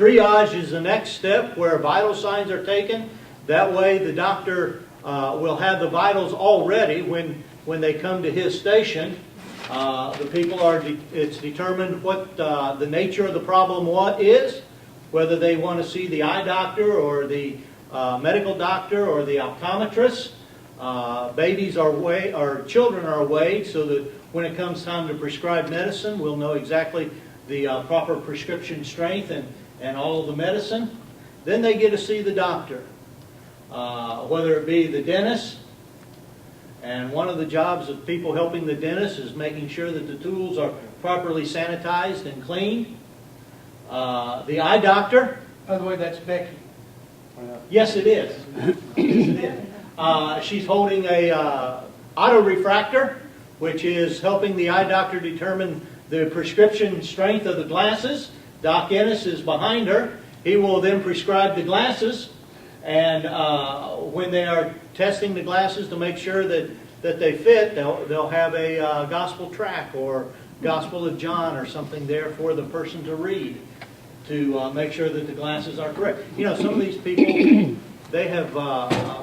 Triage is the next step where vital signs are taken. That way the doctor will have the vitals all ready when they come to his station. The people it's determined what the nature of the problem is, whether they want to see the eye doctor or the medical doctor or the optometrist. Babies are weighed, or children are weighed, so that when it comes time to prescribe medicine, we'll know exactly the proper prescription strength and all of the medicine. Then they get to see the doctor, whether it be the dentist. And one of the jobs of people helping the dentist is making sure that the tools are properly sanitized and cleaned. The eye doctor. By the way, that's Becky. Yes, it is. Yes, it is. She's holding a autorefractor, which is helping the eye doctor determine the prescription strength of the glasses. Doc Ennis is behind her. He will then prescribe the glasses, and when they are testing the glasses to make sure that they fit, they'll have a gospel track or Gospel of John or something there for the person to read to make sure that the glasses are correct. You know, some of these people, they have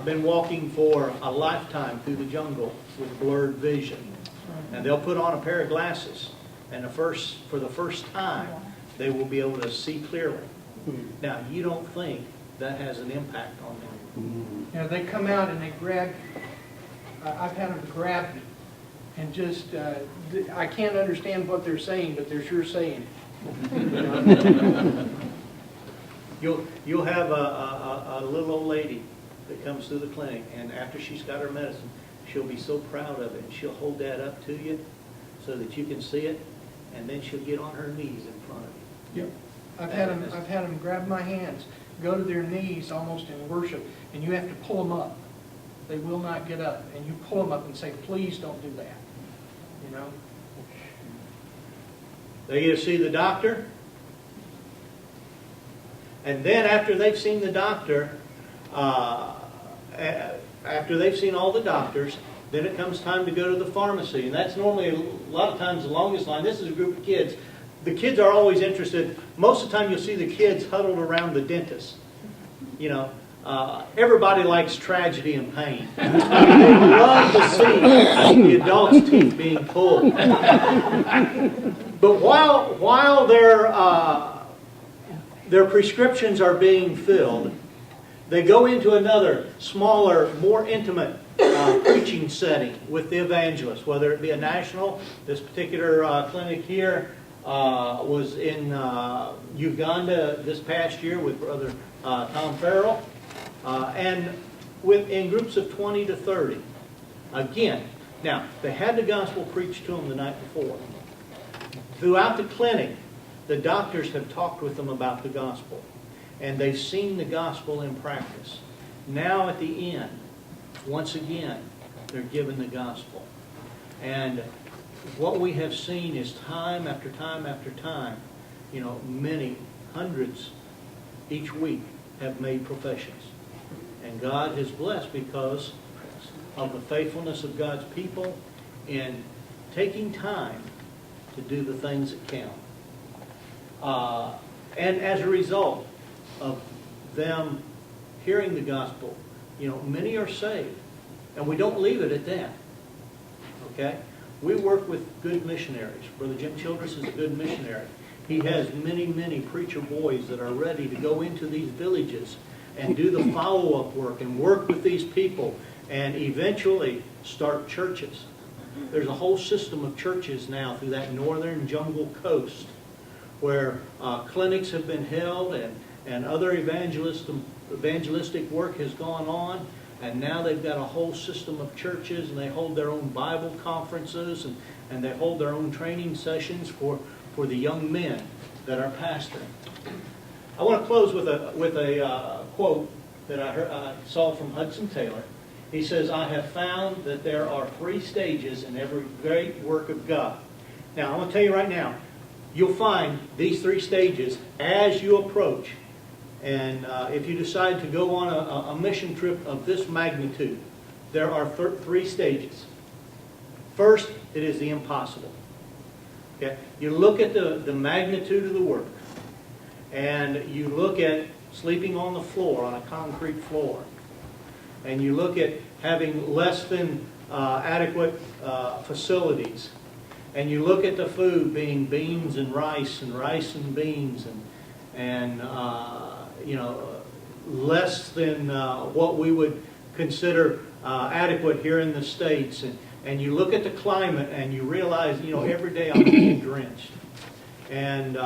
been walking for a lifetime through the jungle with blurred vision, and they'll put on a pair of glasses, and for the first time they will be able to see clearly. Now, you don't think that has an impact on them? You know, they come out and they grab. I've had them grab me, and just I can't understand what they're saying, but they're sure saying it. You'll have a little old lady that comes through the clinic, and after she's got her medicine, she'll be so proud of it, and she'll hold that up to you so that you can see it, and then she'll get on her knees in front of you. Yep. I've had them grab my hands, go to their knees almost in worship, and you have to pull them up. They will not get up, and you pull them up and say, "Please don't do that." You know. They get to see the doctor, and then after they've seen the doctor, after they've seen all the doctors, then it comes time to go to the pharmacy, and that's normally a lot of times the longest line. This is a group of kids. The kids are always interested. Most of the time you'll see the kids huddled around the dentist. You know, everybody likes tragedy and pain. I mean, they love to see the adults' teeth being pulled. But while their prescriptions are being filled, they go into another, smaller, more intimate preaching setting with the evangelist, whether it be a national. This particular clinic here was in Uganda this past year with Brother Tom Farrell, and in groups of 20 to 30. Again, now, they had the gospel preached to them the night before. Throughout the clinic, the doctors have talked with them about the gospel, and they've seen the gospel in practice. Now at the end, once again, they're given the gospel. And what we have seen is time after time after time, you know, many, hundreds each week have made professions. And God has blessed because of the faithfulness of God's people in taking time to do the things that count. And as a result of them hearing the gospel, you know, many are saved. And we don't leave it at that. Okay? We work with good missionaries. Brother Jim Childress is a good missionary. He has many, many preacher boys that are ready to go into these villages and do the follow-up work and work with these people and eventually start churches. There's a whole system of churches now through that northern jungle coast where clinics have been held and other evangelistic work has gone on. And now they've got a whole system of churches, and they hold their own Bible conferences, and they hold their own training sessions for the young men that are pastoring. I want to close with a quote that I saw from Hudson Taylor. He says, "I have found that there are 3 stages in every great work of God." Now, I want to tell you right now, you'll find these 3 stages as you approach. And if you decide to go on a mission trip of this magnitude, there are 3 stages. First, it is the impossible. Okay? You look at the magnitude of the work, and you look at sleeping on the floor, on a concrete floor, and you look at having less than adequate facilities, and you look at the food being beans and rice and beans and you know, less than what we would consider adequate here in the States, and you look at the climate and you realize, you know, every day I'm being drenched. And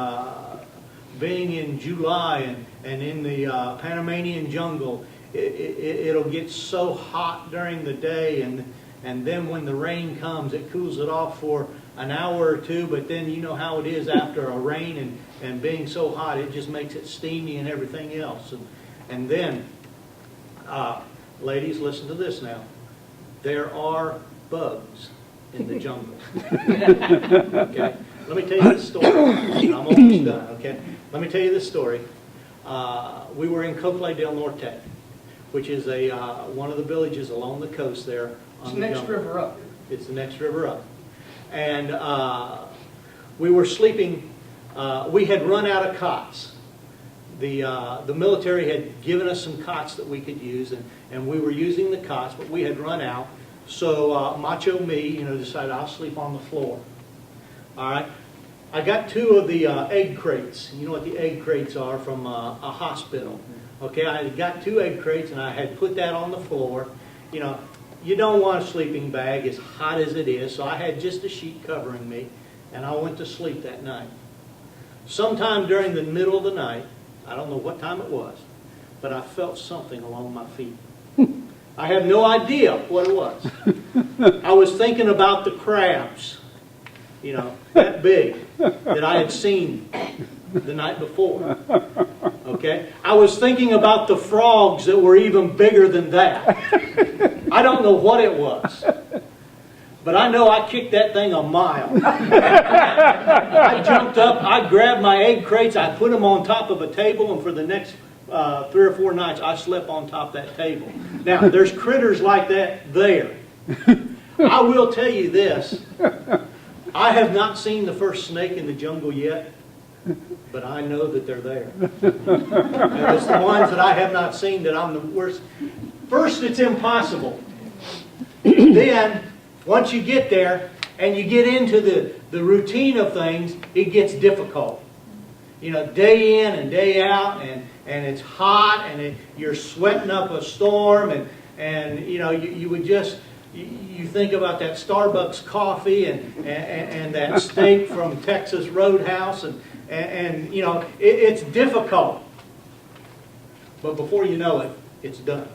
being in July and in the Panamanian jungle, it'll get so hot during the day, and then when the rain comes, it cools it off for an hour or two, but then you know how it is after a rain and being so hot, it just makes it steamy and everything else. And then, ladies, listen to this now. There are bugs in the jungle. Okay? Let me tell you this story. I'm almost done, okay? Let me tell you this story. We were in Cocle del Norte, which is one of the villages along the coast there. It's the next river up. It's the next river up. And we were sleeping. We had run out of cots. The military had given us some cots that we could use, and we were using the cots, but we had run out. So Macho Me, you know, decided I'll sleep on the floor. All right. I got 2 of the egg crates. You know what the egg crates are from a hospital. Okay, I got 2 egg crates, and I had put that on the floor. You know, you don't want a sleeping bag as hot as it is, so I had just a sheet covering me, and I went to sleep that night. Sometime during the middle of the night, I don't know what time it was, but I felt something along my feet. I have no idea what it was. I was thinking about the crabs, you know, that big, that I had seen the night before. Okay? I was thinking about the frogs that were even bigger than that. I don't know what it was. But I know I kicked that thing a mile. I jumped up, I grabbed my egg crates, I put them on top of a table, and for the next 3 or 4 nights, I slept on top of that table. Now, there's critters like that there. I will tell you this. I have not seen the first snake in the jungle yet, but I know that they're there. And it's the ones that I have not seen that I'm the worst. First, it's impossible. Then, once you get there and you get into the routine of things, it gets difficult. You know, day in and day out, and it's hot, and you're sweating up a storm, and you know, you would just, you think about that Starbucks coffee and that steak from Texas Roadhouse, and you know, it's difficult. But before you know it, it's done.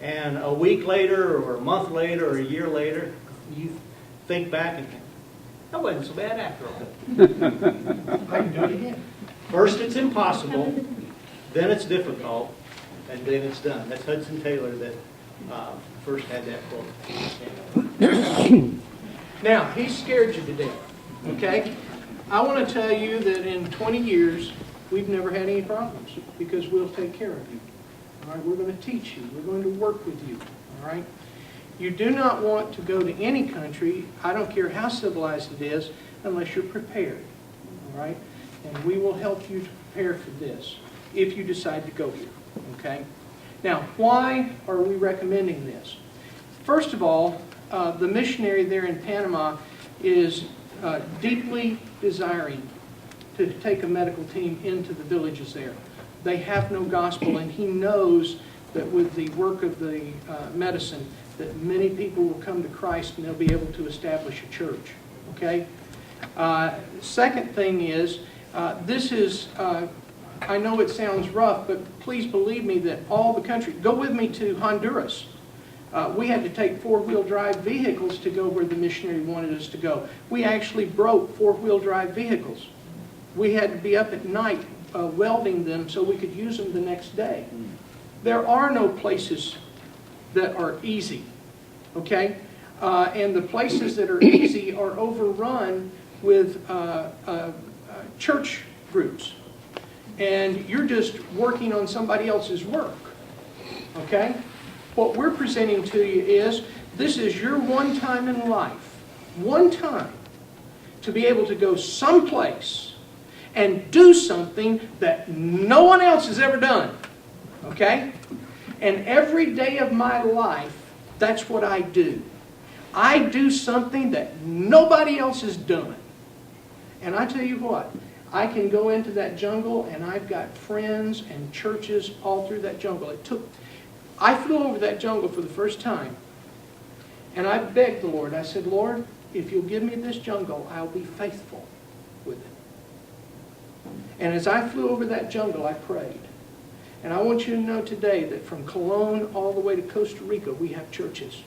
And a week later, or a month later, or a year later, you think back and think, that wasn't so bad after all. I can do it again. First it's impossible, then it's difficult, and then it's done. That's Hudson Taylor that first had that quote. Now, he scared you to death, okay? I want to tell you that in 20 years, we've never had any problems because we'll take care of you. All right, we're going to teach you. We're going to work with you. All right? You do not want to go to any country, I don't care how civilized it is, unless you're prepared. All right? And we will help you to prepare for this if you decide to go here. Okay? Now, why are we recommending this? First of all, the missionary there in Panama is deeply desiring to take a medical team into the villages there. They have no gospel, and he knows that with the work of the medicine, that many people will come to Christ and they'll be able to establish a church. Okay? Second thing is, this is, I know it sounds rough, but please believe me that all the country, go with me to Honduras. We had to take four-wheel drive vehicles to go where the missionary wanted us to go. We actually broke four-wheel drive vehicles. We had to be up at night welding them so we could use them the next day. There are no places that are easy, okay? And the places that are easy are overrun with church groups. And you're just working on somebody else's work, okay? What we're presenting to you is, this is your one time in life, one time, to be able to go someplace and do something that no one else has ever done. Okay? And every day of my life, that's what I do. I do something that nobody else has done. And I tell you what, I can go into that jungle and I've got friends and churches all through that jungle. I flew over that jungle for the first time and I begged the Lord. I said, Lord, if you'll give me this jungle, I'll be faithful with it. And as I flew over that jungle, I prayed. And I want you to know today that from Cologne all the way to Costa Rica, we have churches.